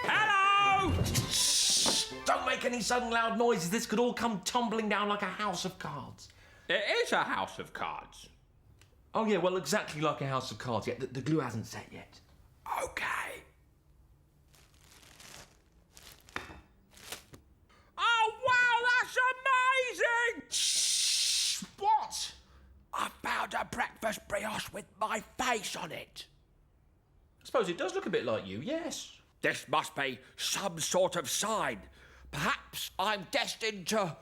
Hello! Shh! Don't make any sudden loud noises. This could all come tumbling down like a house of cards. It is a house of cards. Oh, yeah, well, exactly like a house of cards. Yeah, the glue hasn't set yet. OK. Oh, wow, that's amazing! Shh! What? I found a breakfast brioche with my face on it. I suppose it does look a bit like you, yes. This must be some sort of sign. Perhaps I'm destined to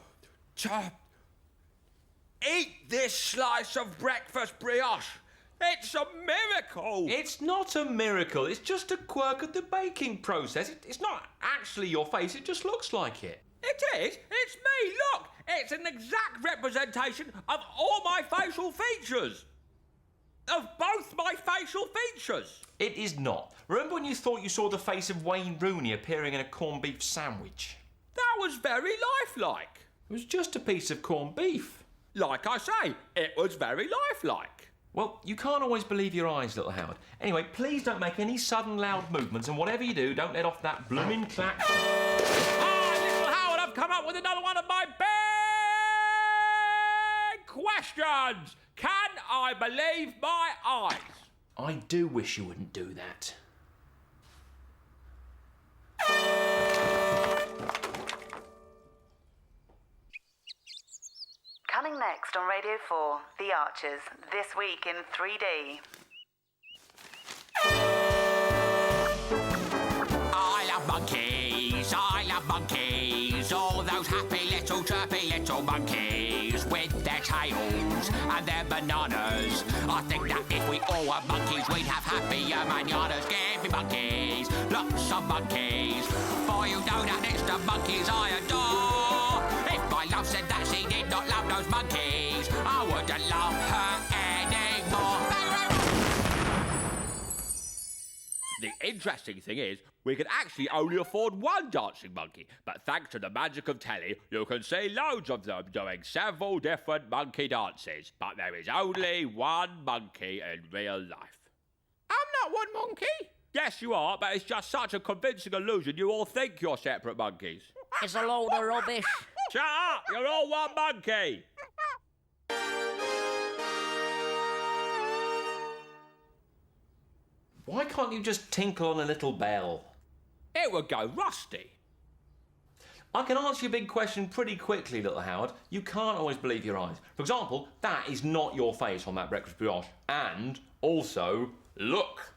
eat this slice of breakfast brioche. It's a miracle. It's not a miracle. It's just a quirk of the baking process. It's not actually your face. It just looks like it. It is. It's me. Look. It's an exact representation of all my facial features. Of both my facial features. It is not. Remember when you thought you saw the face of Wayne Rooney appearing in a corned beef sandwich? That was very lifelike. It was just a piece of corned beef. Like I say, it was very lifelike. Well, you can't always believe your eyes, little Howard. Anyway, please don't make any sudden loud movements, and whatever you do, don't let off that blooming clack. Ah, little Howard, I've come up with another one of my big questions. Can I believe my eyes? I do wish you wouldn't do that. Coming next on Radio 4, The Archers, this week in 3D. I love monkeys, all those happy little chirpy little monkeys with their tails and their bananas. I think that if we all were monkeys, we'd have happier mananas. Give me monkeys, lots of monkeys, for you know that it's the monkeys I adore. If my love said that she did not love those monkeys, I wouldn't love her anymore. The interesting thing is, we can actually only afford one dancing monkey, but thanks to the magic of telly, you can see loads of them doing several different monkey dances. But there is only one monkey in real life. I'm not one monkey. Yes, you are, but it's just such a convincing illusion you all think you're separate monkeys. It's a load of rubbish. Shut up! You're all one monkey! Why can't you just tinkle on a little bell? It would go rusty. I can answer your big question pretty quickly, little Howard. You can't always believe your eyes. For example, that is not your face on that breakfast brioche. And also, look.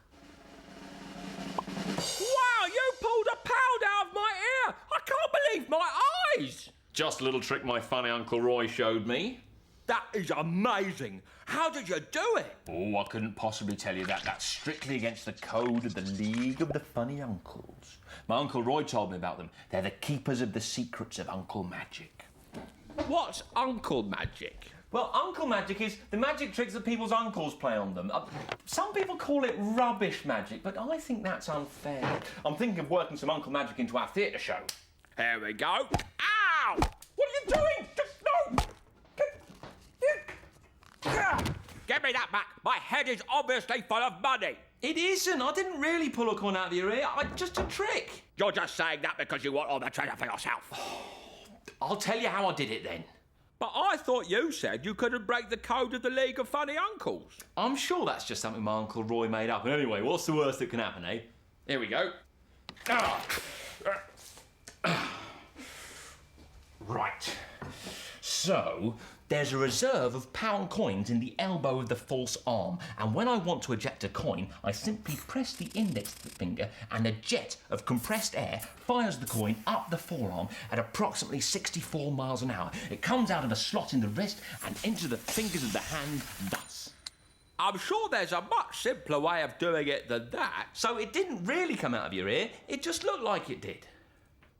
Wow, you pulled a pound out of my ear! I can't believe my eyes! Just a little trick my funny Uncle Roy showed me. That is amazing. How did you do it? Oh, I couldn't possibly tell you that. That's strictly against the code of the League of the Funny Uncles. My Uncle Roy told me about them. They're the keepers of the secrets of Uncle Magic. What's Uncle Magic? Well, Uncle Magic is the magic tricks that people's uncles play on them. Some people call it rubbish magic, but I think that's unfair. I'm thinking of working some Uncle Magic into our theatre show. Here we go. Ow! What are you doing? No! Give me that back. My head is obviously full of money. It isn't. I didn't really pull a coin out of your ear. Just a trick. You're just saying that because you want all the treasure for yourself. I'll tell you how I did it then. But I thought you said you couldn't break the code of the League of Funny Uncles. I'm sure that's just something my Uncle Roy made up. And anyway, what's the worst that can happen, eh? Here we go. Right. So, there's a reserve of pound coins in the elbow of the false arm, and when I want to eject a coin, I simply press the index finger and a jet of compressed air fires the coin up the forearm at approximately 64 miles an hour. It comes out of a slot in the wrist and into the fingers of the hand thus. I'm sure there's a much simpler way of doing it than that. So it didn't really come out of your ear, it just looked like it did.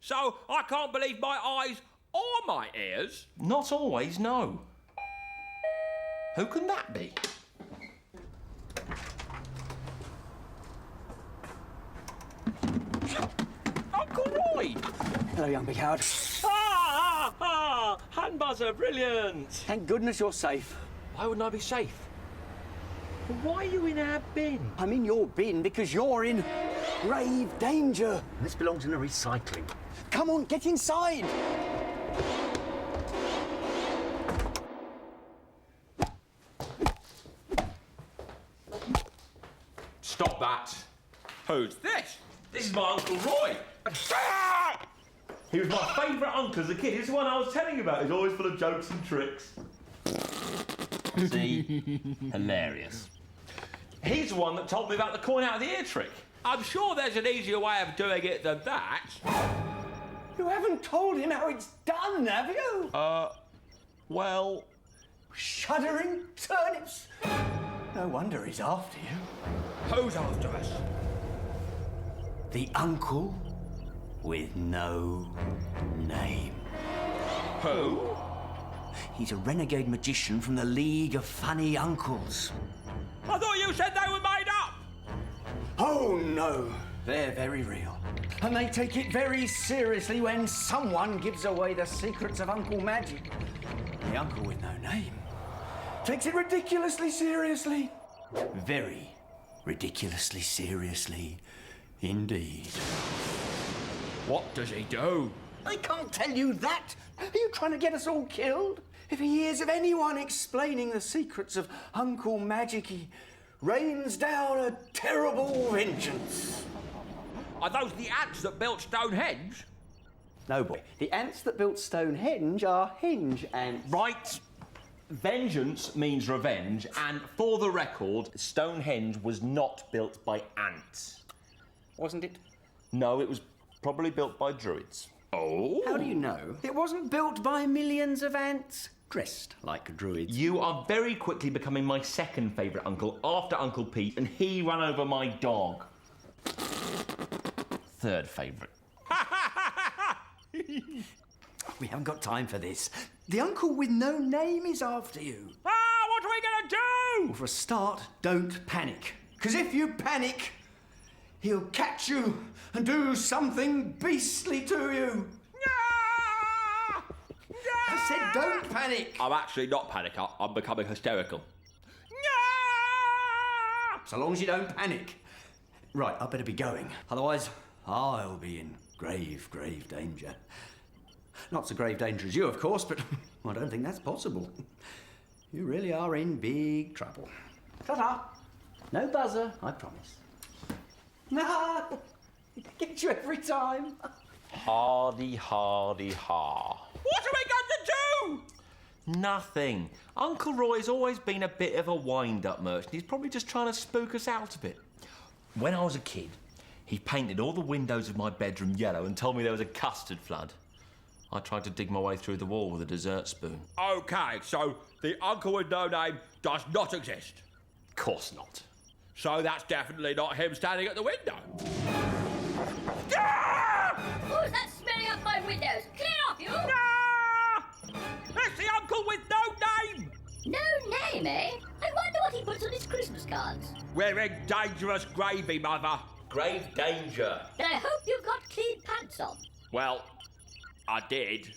So I can't believe my eyes or my ears? Not always, no. Who can that be? Uncle Roy! Hello, young big Howard. Hand buzzer, brilliant! Thank goodness you're safe. Why wouldn't I be safe? Why are you in our bin? I'm in your bin because you're in grave danger. This belongs in the recycling. Come on, get inside. Stop that. Who's this? This is my Uncle Roy. He was my favourite uncle as a kid. He's the one I was telling you about. He's always full of jokes and tricks. See? Hilarious. He's the one that told me about the coin out of the ear trick. I'm sure there's an easier way of doing it than that. You haven't told him how it's done, have you? Well... Shuddering turnips. No wonder he's after you. Who's after us? The uncle with no name. Who? He's a renegade magician from the League of Funny Uncles. I thought you said they were made up. Oh, no. They're very real. And they take it very seriously when someone gives away the secrets of Uncle Magic. The uncle with no name takes it ridiculously seriously. Very ridiculously seriously indeed. What does he do? I can't tell you that. Are you trying to get us all killed? If he hears of anyone explaining the secrets of Uncle Magic, he rains down a terrible vengeance. Are those the ants that built Stonehenge? No, boy. The ants that built Stonehenge are henge ants. Right. Vengeance means revenge, and for the record, Stonehenge was not built by ants. Wasn't it? No, it was probably built by druids. Oh? How do you know? It wasn't built by millions of ants dressed like druids. You are very quickly becoming my second favourite uncle after Uncle Pete, and he ran over my dog. Third favourite. We haven't got time for this. The uncle with no name is after you. Ah, what are we going to do? Well, for a start, don't panic. Because if you panic, he'll catch you and do something beastly to you. Ah! I said don't panic. I'm actually not panicking. I'm becoming hysterical. So long as you don't panic. Right, I better be going. Otherwise, I'll be in grave, grave danger. Not so grave danger as you, of course, but I don't think that's possible. You really are in big trouble. Ta-ta. No buzzer, I promise. Nah, get you every time. Hardy, hardy, ha. What are we going to do? Nothing. Uncle Roy's always been a bit of a wind-up merchant. He's probably just trying to spook us out a bit. When I was a kid, he painted all the windows of my bedroom yellow and told me there was a custard flood. I tried to dig my way through the wall with a dessert spoon. OK, so the uncle with no name does not exist. Of course not. So that's definitely not him standing at the window. Who's that smelling up my windows? Clear off, you! It's the uncle with no name! No name, eh? I wonder what he puts on his Christmas cards. We're in dangerous gravy, Mother. Grave danger. Then I hope you've got clean pants on. Well, I did.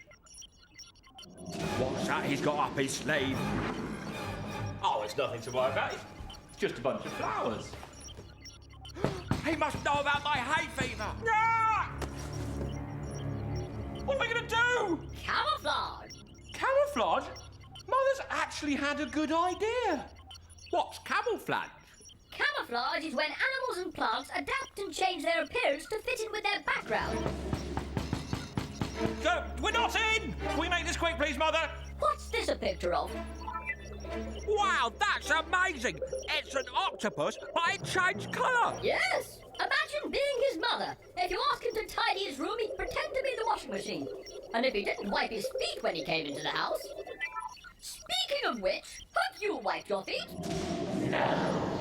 What's that he's got up his sleeve? Oh, it's nothing to worry about. It's just a bunch of flowers. He must know about my hay fever. What are we going to do? Camouflage! Camouflage? Mother's actually had a good idea. What's camouflage? Camouflage is when animals and plants adapt and change their appearance to fit in with their background. We're not in! Can we make this quick, please, Mother? What's this a picture of? Wow, that's amazing! It's an octopus, but it changed colour! Yes! Imagine being his mother. If you ask him to tidy his room, he'd pretend to be the washing machine. And if he didn't wipe his feet when he came into the house... Speaking of which, hope you wiped your feet. No.